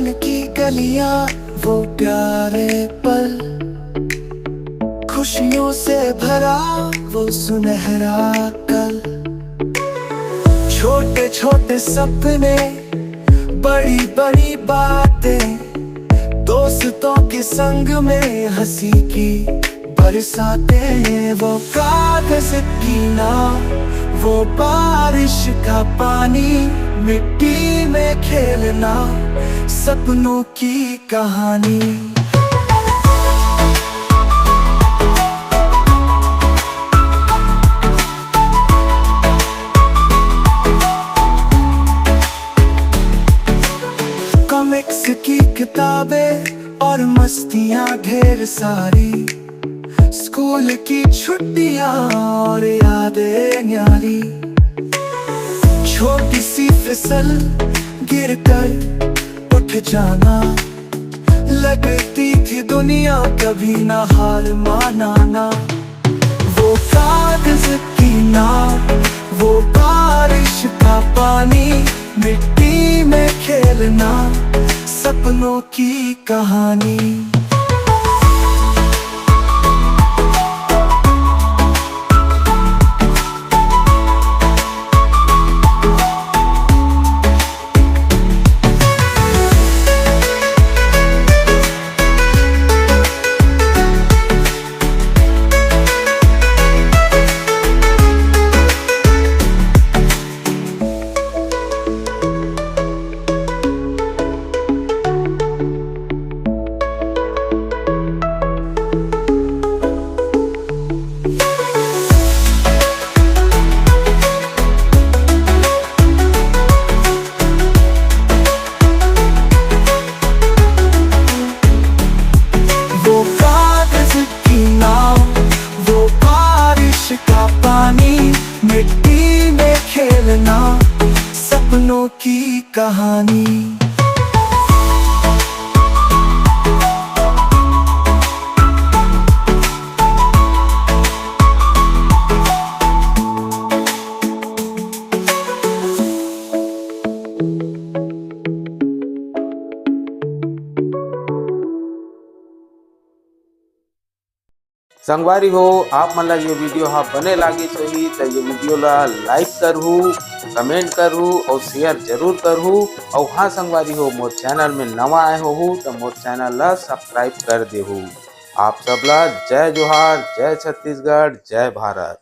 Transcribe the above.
बचपन की गलियां, वो प्यारे पल, खुशियों से भरा वो सुनहरा कल। छोटे छोटे सपने, बड़ी बड़ी बातें, दोस्तों के संग में हंसी की बरसातें। वो कागज की नाव, वो बारिश का पानी, मिट्टी में खेलना, सपनों की कहानी। कॉमिक्स की किताबें और मस्तियां ढेर सारी, स्कूल की छुट्टियां और यादें न्यारी। छोटी सी फिसल, गिरकर उठ जाना, लगती थी दुनिया कभी ना हार मानाना। वो कागज की नाव, वो बारिश का पानी, मिट्टी में खेलना, सपनों की कहानी। मिट्टी में खेलना, सपनों की कहानी। संगवारी हो आप मन ला ये वीडियो हाँ बने लागी होही तो ये वीडियो ला लाइक करहू, कमेंट करहू और शेयर जरूर करहू। और हाँ संगवारी हो मोर चैनल में नवा आए हो तो मोर चैनल ला सब्सक्राइब कर देहू। आप सबला जय जोहार, जय छत्तीसगढ़, जय भारत।